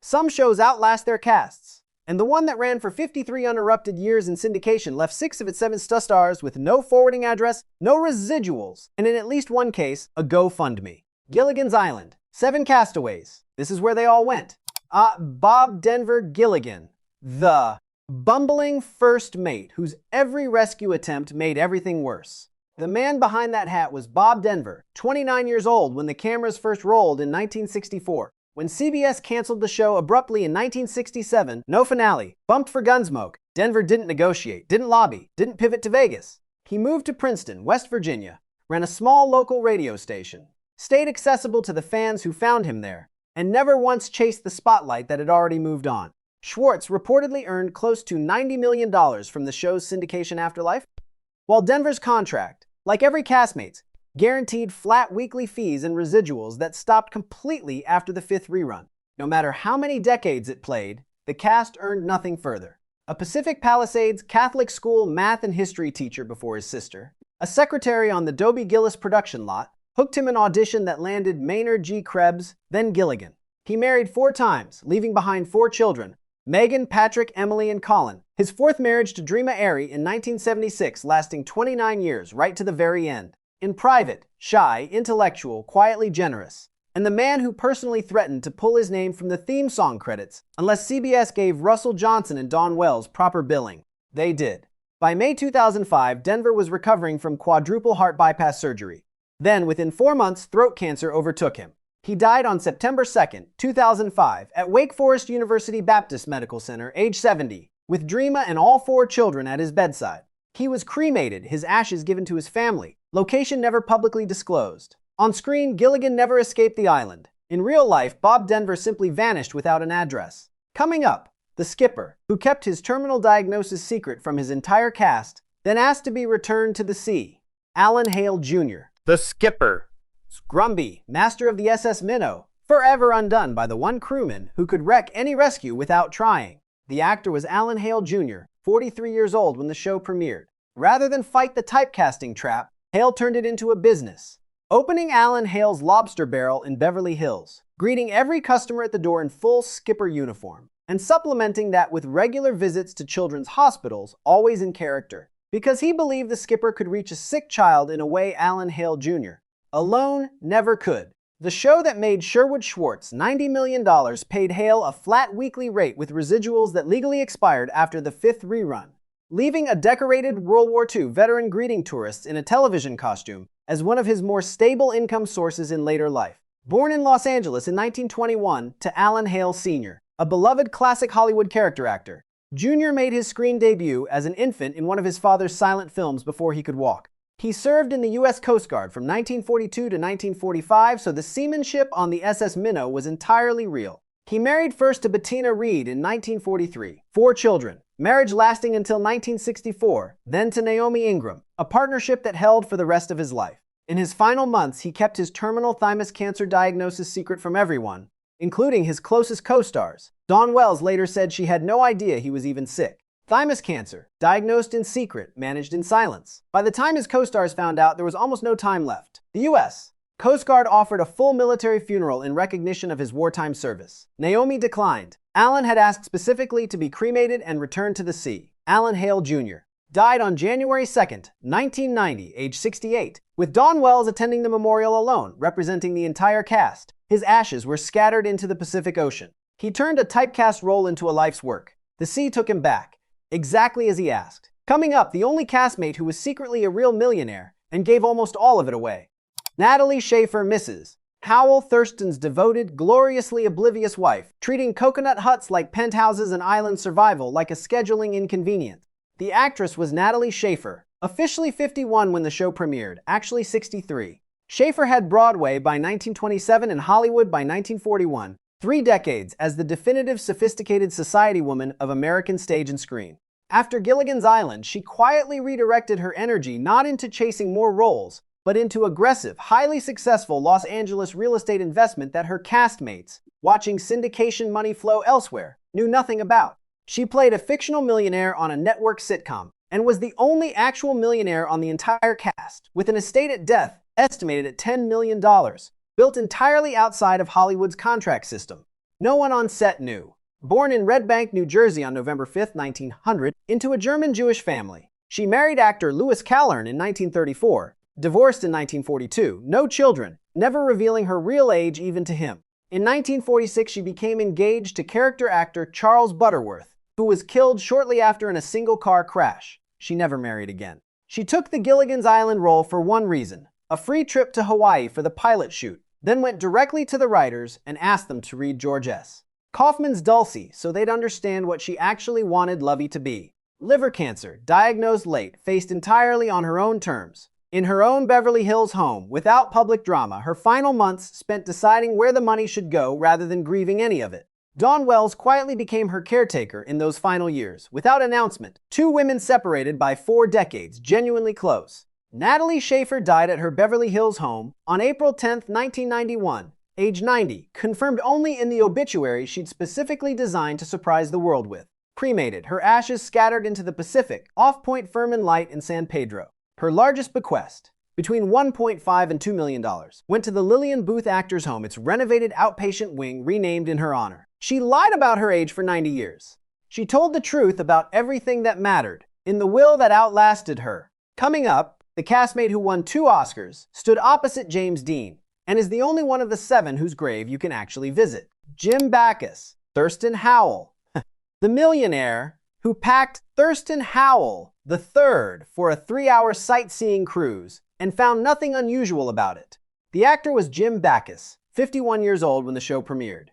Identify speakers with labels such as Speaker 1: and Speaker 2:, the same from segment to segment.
Speaker 1: Some shows outlast their casts, and the one that ran for 53 uninterrupted years in syndication left 6 of its 7 stars with no forwarding address, no residuals, and in at least one case, a GoFundMe. Gilligan's Island. 7 castaways. This is where they all went. Bob Denver Gilligan, the bumbling first mate whose every rescue attempt made everything worse. The man behind that hat was Bob Denver, 29 years old when the cameras first rolled in 1964. When CBS canceled the show abruptly in 1967, no finale, bumped for Gunsmoke, Denver didn't negotiate, didn't lobby, didn't pivot to Vegas. He moved to Princeton, West Virginia, ran a small local radio station, stayed accessible to the fans who found him there, and never once chased the spotlight that had already moved on. Schwartz reportedly earned close to $90 million from the show's syndication afterlife, while Denver's contract, like every castmate's, guaranteed flat weekly fees and residuals that stopped completely after the 5th rerun. No matter how many decades it played, the cast earned nothing further. A Pacific Palisades Catholic school math and history teacher before his sister, a secretary on the Dobie Gillis production lot, hooked him an audition that landed Maynard G. Krebs, then Gilligan. He married 4 times, leaving behind 4 children, Megan, Patrick, Emily, and Colin. His 4th marriage to Dreama Airy in 1976, lasting 29 years, right to the very end. In private, shy, intellectual, quietly generous, and the man who personally threatened to pull his name from the theme song credits unless CBS gave Russell Johnson and Dawn Wells proper billing. They did. By May 2005, Denver was recovering from quadruple heart bypass surgery. Then, within 4 months, throat cancer overtook him. He died on September 2, 2005, at Wake Forest University Baptist Medical Center, age 70, with Dreama and all 4 children at his bedside. He was cremated, his ashes given to his family, location never publicly disclosed. On screen, Gilligan never escaped the island. In real life, Bob Denver simply vanished without an address. Coming up, the skipper, who kept his terminal diagnosis secret from his entire cast, then asked to be returned to the sea. Alan Hale Jr., the skipper. Grumby, master of the SS Minnow, forever undone by the one crewman who could wreck any rescue without trying. The actor was Alan Hale Jr., 43 years old when the show premiered. Rather than fight the typecasting trap, Hale turned it into a business, opening Alan Hale's Lobster Barrel in Beverly Hills, greeting every customer at the door in full skipper uniform, and supplementing that with regular visits to children's hospitals, always in character, because he believed the skipper could reach a sick child in a way Alan Hale Jr. alone never could. The show that made Sherwood Schwartz $90 million paid Hale a flat weekly rate with residuals that legally expired after the 5th rerun, leaving a decorated World War II veteran greeting tourists in a television costume as one of his more stable income sources in later life. Born in Los Angeles in 1921 to Alan Hale Sr., a beloved classic Hollywood character actor, Jr. made his screen debut as an infant in one of his father's silent films before he could walk. He served in the U.S. Coast Guard from 1942 to 1945, so the seamanship on the SS Minnow was entirely real. He married first to Bettina Reed in 1943, 4 children, marriage lasting until 1964, then to Naomi Ingram, a partnership that held for the rest of his life. In his final months, he kept his terminal thymus cancer diagnosis secret from everyone, including his closest co-stars. Dawn Wells later said she had no idea he was even sick. Thymus cancer, diagnosed in secret, managed in silence. By the time his co-stars found out, there was almost no time left. The U.S. Coast Guard offered a full military funeral in recognition of his wartime service. Naomi declined. Alan had asked specifically to be cremated and returned to the sea. Alan Hale Jr. died on January 2, 1990, age 68, with Dawn Wells attending the memorial alone, representing the entire cast. His ashes were scattered into the Pacific Ocean. He turned a typecast role into a life's work. The sea took him back, exactly as he asked. Coming up, the only castmate who was secretly a real millionaire and gave almost all of it away. Natalie Schafer, Mrs. Howell, Thurston's devoted, gloriously oblivious wife, treating coconut huts like penthouses and island survival like a scheduling inconvenience. The actress was Natalie Schafer, officially 51 when the show premiered, actually 63. Schafer had Broadway by 1927 and Hollywood by 1941, 3 decades as the definitive sophisticated society woman of American stage and screen. After Gilligan's Island, she quietly redirected her energy not into chasing more roles, but into aggressive, highly successful Los Angeles real estate investment that her castmates, watching syndication money flow elsewhere, knew nothing about. She played a fictional millionaire on a network sitcom, and was the only actual millionaire on the entire cast, with an estate at death estimated at $10 million, built entirely outside of Hollywood's contract system. No one on set knew. Born in Red Bank, New Jersey on November 5, 1900, into a German Jewish family, she married actor Louis in 1934, divorced in 1942, no children, never revealing her real age even to him. In 1946, she became engaged to character actor Charles Butterworth, who was killed shortly after in a single-car crash. She never married again. She took the Gilligan's Island role for one reason, a free trip to Hawaii for the pilot shoot, then went directly to the writers and asked them to read George S. Kaufman's Dulcie so they'd understand what she actually wanted Lovey to be. Liver cancer, diagnosed late, faced entirely on her own terms. In her own Beverly Hills home, without public drama, her final months spent deciding where the money should go rather than grieving any of it. Dawn Wells quietly became her caretaker in those final years, without announcement. Two women separated by 4 decades, genuinely close. Natalie Schafer died at her Beverly Hills home on April 10, 1991, age 90, confirmed only in the obituary she'd specifically designed to surprise the world with. Cremated, her ashes scattered into the Pacific, off Point Fermin Light in San Pedro. Her largest bequest, between $1.5 and $2 million, went to the Lillian Booth Actors Home, its renovated outpatient wing renamed in her honor. She lied about her age for 90 years. She told the truth about everything that mattered, in the will that outlasted her. Coming up, the castmate who won 2 Oscars stood opposite James Dean, and is the only one of the 7 whose grave you can actually visit. Jim Backus, Thurston Howell, the millionaire who packed Thurston Howell III for a 3-hour sightseeing cruise and found nothing unusual about it. The actor was Jim Backus, 51 years old when the show premiered.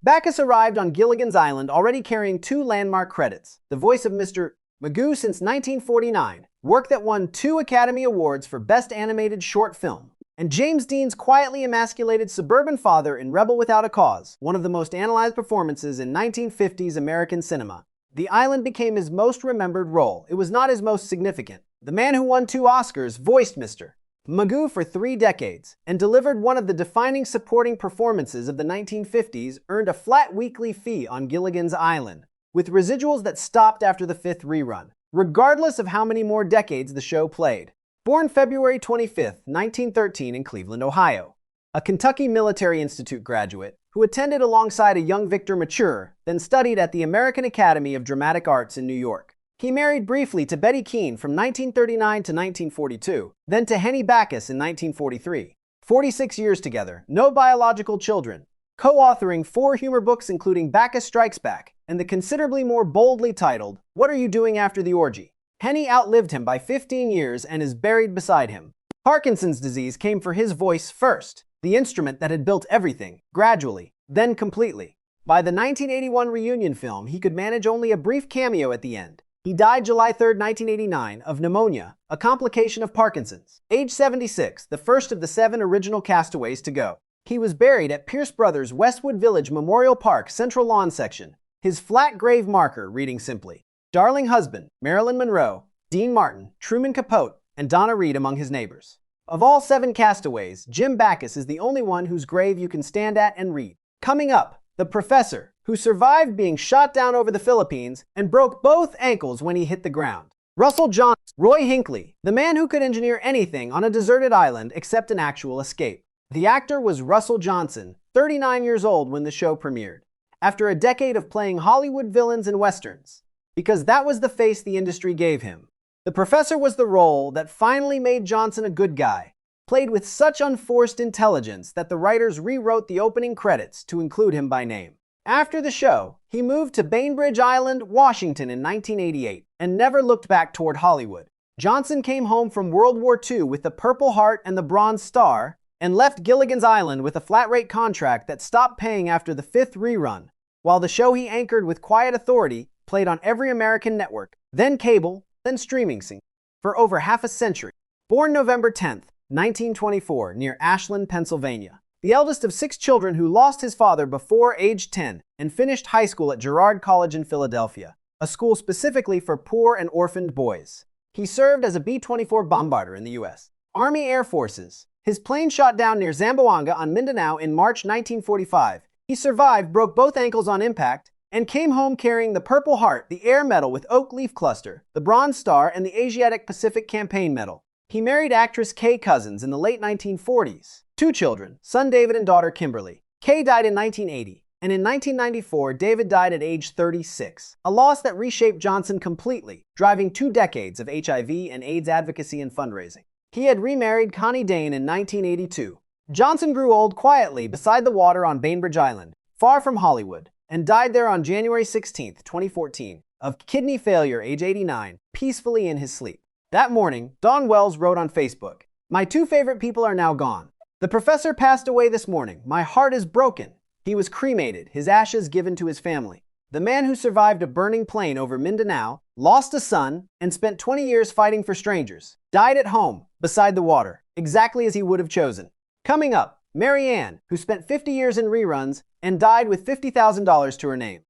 Speaker 1: Backus arrived on Gilligan's Island already carrying 2 landmark credits, the voice of Mr. Magoo since 1949, work that won 2 Academy Awards for Best Animated Short Film, and James Dean's quietly emasculated suburban father in Rebel Without a Cause, one of the most analyzed performances in 1950s American cinema. The Island became his most remembered role. It was not his most significant. The man who won 2 Oscars voiced Mr. Magoo for 3 decades and delivered one of the defining supporting performances of the 1950s, earned a flat weekly fee on Gilligan's Island, with residuals that stopped after the 5th rerun, regardless of how many more decades the show played. Born February 25, 1913 in Cleveland, Ohio, a Kentucky Military Institute graduate who attended alongside a young Victor Mature, then studied at the American Academy of Dramatic Arts in New York. He married briefly to Betty Keene from 1939 to 1942, then to Henny Backus in 1943. 46 years together, no biological children, co-authoring 4 humor books including Backus Strikes Back and the considerably more boldly titled, What Are You Doing After the Orgy? Henny outlived him by 15 years and is buried beside him. Parkinson's disease came for his voice first, the instrument that had built everything, gradually, then completely. By the 1981 reunion film, he could manage only a brief cameo at the end. He died July 3, 1989, of pneumonia, a complication of Parkinson's. Age 76, the first of the 7 original Castaways to go. He was buried at Pierce Brothers Westwood Village Memorial Park Central Lawn section, his flat grave marker reading simply, Darling Husband, Marilyn Monroe, Dean Martin, Truman Capote, and Donna Reed among his neighbors. Of all 7 Castaways, Jim Backus is the only one whose grave you can stand at and read. Coming up, the professor, who survived being shot down over the Philippines and broke both ankles when he hit the ground. Russell Johnson, Roy Hinckley, the man who could engineer anything on a deserted island except an actual escape. The actor was Russell Johnson, 39 years old when the show premiered, after a decade of playing Hollywood villains and westerns, because that was the face the industry gave him. The professor was the role that finally made Johnson a good guy, played with such unforced intelligence that the writers rewrote the opening credits to include him by name. After the show, he moved to Bainbridge Island, Washington in 1988 and never looked back toward Hollywood. Johnson came home from World War II with the Purple Heart and the Bronze Star and left Gilligan's Island with a flat-rate contract that stopped paying after the 5th rerun, while the show he anchored with quiet authority played on every American network, then cable, then streaming for over half a century. Born November 10, 1924, near Ashland, Pennsylvania, the eldest of 6 children who lost his father before age 10 and finished high school at Girard College in Philadelphia, a school specifically for poor and orphaned boys. He served as a B-24 bombarder in the U.S. Army Air Forces. His plane shot down near Zamboanga on Mindanao in March 1945. He survived, broke both ankles on impact, and came home carrying the Purple Heart, the Air Medal with Oak Leaf Cluster, the Bronze Star, and the Asiatic Pacific Campaign Medal. He married actress Kay Cousins in the late 1940s. 2 children, son David and daughter Kimberly. Kay died in 1980, And in 1994, David died at age 36, a loss that reshaped Johnson completely, driving 2 decades of HIV and AIDS advocacy and fundraising. He had remarried Connie Dane in 1982. Johnson grew old quietly beside the water on Bainbridge Island, far from Hollywood, and died there on January 16, 2014, of kidney failure, age 89, peacefully in his sleep. That morning, Dawn Wells wrote on Facebook, "My 2 favorite people are now gone. The professor passed away this morning. My heart is broken. He was cremated, his ashes given to his family. The man who survived a burning plane over Mindanao, lost a son, and spent 20 years fighting for strangers, died at home, beside the water, exactly as he would have chosen." Coming up, Mary Ann, who spent 50 years in reruns and died with $50,000 to her name.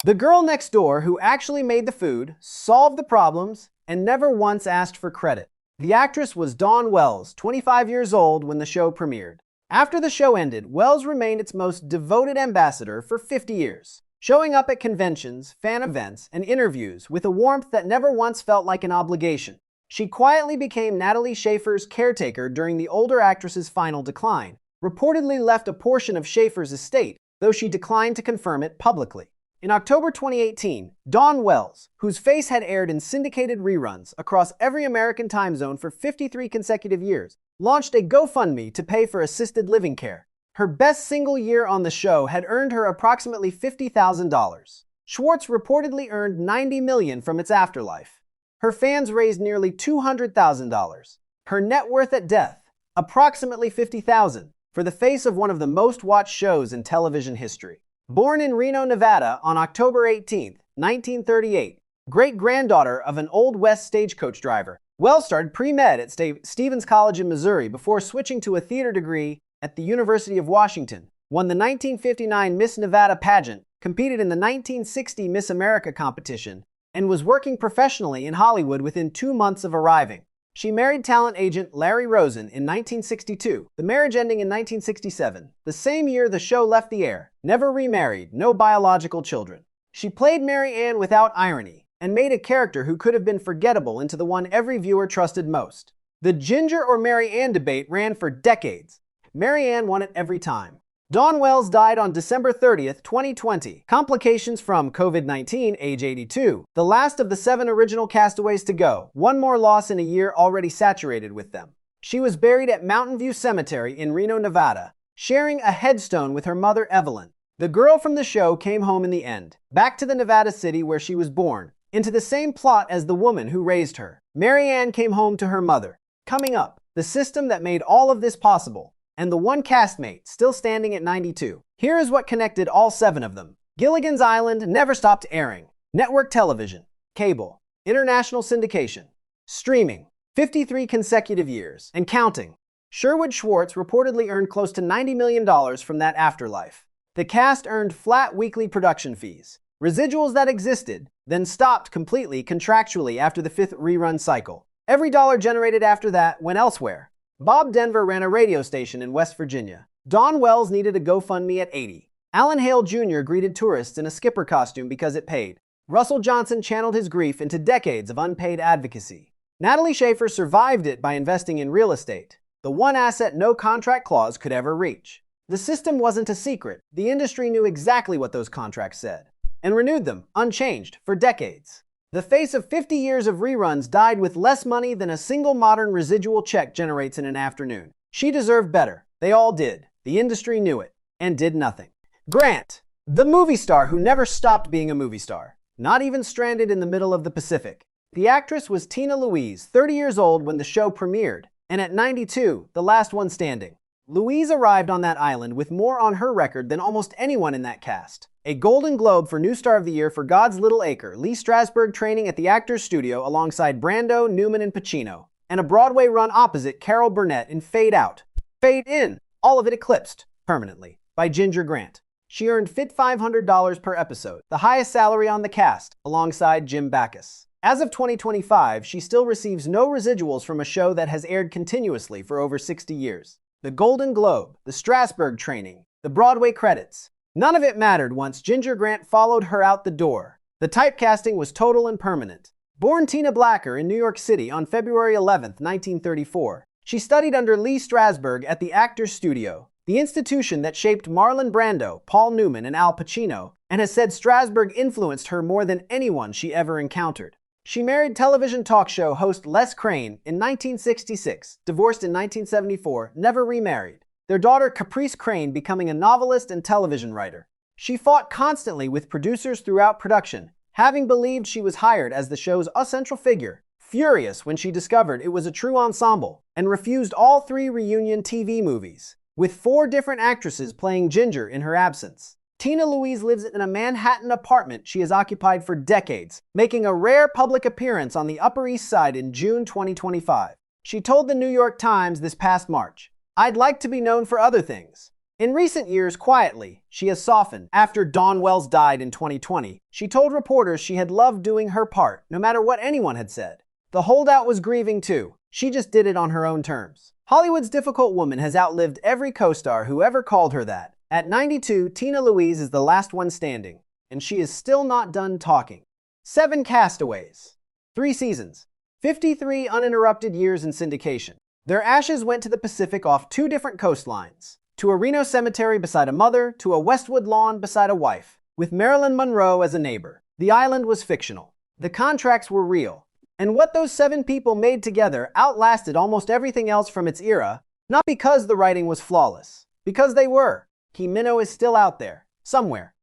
Speaker 1: The girl next door who actually made the food, solved the problems, and never once asked for credit. The actress was Dawn Wells, 25 years old when the show premiered. After the show ended, Wells remained its most devoted ambassador for 50 years, showing up at conventions, fan events, and interviews with a warmth that never once felt like an obligation. She quietly became Natalie Schafer's caretaker during the older actress's final decline, reportedly left a portion of Schafer's estate, though she declined to confirm it publicly. In October 2018, Dawn Wells, whose face had aired in syndicated reruns across every American time zone for 53 consecutive years, launched a GoFundMe to pay for assisted living care. Her best single year on the show had earned her approximately $50,000. Schwartz reportedly earned $90 million from its afterlife. Her fans raised nearly $200,000. Her net worth at death, approximately $50,000, for the face of one of the most watched shows in television history. Born in Reno, Nevada on October 18, 1938, great-granddaughter of an Old West stagecoach driver, Wells started pre-med at Stevens College in Missouri before switching to a theater degree at the University of Washington, won the 1959 Miss Nevada pageant, competed in the 1960 Miss America competition, and was working professionally in Hollywood within 2 months of arriving. She married talent agent Larry Rosen in 1962, the marriage ending in 1967, the same year the show left the air. Never remarried, no biological children. She played Mary Ann without irony, and made a character who could have been forgettable into the one every viewer trusted most. The Ginger or Mary Ann debate ran for decades. Mary Ann won it every time. Dawn Wells died on December 30th, 2020. Complications from COVID-19, age 82. The last of the 7 original Castaways to go. One more loss in a year already saturated with them. She was buried at Mountain View Cemetery in Reno, Nevada, sharing a headstone with her mother, Evelyn. The girl from the show came home in the end, back to the Nevada city where she was born, into the same plot as the woman who raised her. Mary Ann came home to her mother. Coming up, the system that made all of this possible, and the one castmate still standing at 92. Here is what connected all 7 of them. Gilligan's Island never stopped airing. Network television, cable, international syndication, streaming, 53 consecutive years, and counting. Sherwood Schwartz reportedly earned close to $90 million from that afterlife. The cast earned flat weekly production fees, residuals that existed, then stopped completely contractually after the 5th rerun cycle. Every dollar generated after that went elsewhere. Bob Denver ran a radio station in West Virginia. Dawn Wells needed a GoFundMe at 80. Alan Hale Jr. greeted tourists in a skipper costume because it paid. Russell Johnson channeled his grief into decades of unpaid advocacy. Natalie Schafer survived it by investing in real estate, the one asset no contract clause could ever reach. The system wasn't a secret. The industry knew exactly what those contracts said, and renewed them, unchanged, for decades. The face of 50 years of reruns died with less money than a single modern residual check generates in an afternoon. She deserved better. They all did. The industry knew it, and did nothing. Grant, the movie star who never stopped being a movie star, not even stranded in the middle of the Pacific. The actress was Tina Louise, 30 years old when the show premiered, and at 92, the last one standing. Louise arrived on that island with more on her record than almost anyone in that cast. A Golden Globe for New Star of the Year for God's Little Acre, Lee Strasberg training at the Actors Studio alongside Brando, Newman, and Pacino, and a Broadway run opposite Carol Burnett in Fade Out, Fade In, all of it eclipsed, permanently, by Ginger Grant. She earned $500 per episode, the highest salary on the cast, alongside Jim Backus. As of 2025, she still receives no residuals from a show that has aired continuously for over 60 years. The Golden Globe, the Strasberg training, the Broadway credits. None of it mattered once Ginger Grant followed her out the door. The typecasting was total and permanent. Born Tina Blacker in New York City on February 11, 1934, she studied under Lee Strasberg at the Actors Studio, the institution that shaped Marlon Brando, Paul Newman, and Al Pacino, and has said Strasberg influenced her more than anyone she ever encountered. She married television talk show host Les Crane in 1966, divorced in 1974, never remarried. Their daughter Caprice Crane becoming a novelist and television writer. She fought constantly with producers throughout production, having believed she was hired as the show's central figure, furious when she discovered it was a true ensemble, and refused all 3 reunion TV movies, with 4 different actresses playing Ginger in her absence. Tina Louise lives in a Manhattan apartment she has occupied for decades, making a rare public appearance on the Upper East Side in June 2025. She told the New York Times this past March, "I'd like to be known for other things." In recent years, quietly, she has softened. After Dawn Wells died in 2020, she told reporters she had loved doing her part, no matter what anyone had said. The holdout was grieving too. She just did it on her own terms. Hollywood's difficult woman has outlived every co-star who ever called her that. At 92, Tina Louise is the last one standing, and she is still not done talking. 7 Castaways. 3 seasons. 53 uninterrupted years in syndication. Their ashes went to the Pacific off 2 different coastlines. To a Reno cemetery beside a mother, to a Westwood lawn beside a wife, with Marilyn Monroe as a neighbor. The island was fictional. The contracts were real. And what those 7 people made together outlasted almost everything else from its era, not because the writing was flawless, because they were. Jimeno is still out there, somewhere,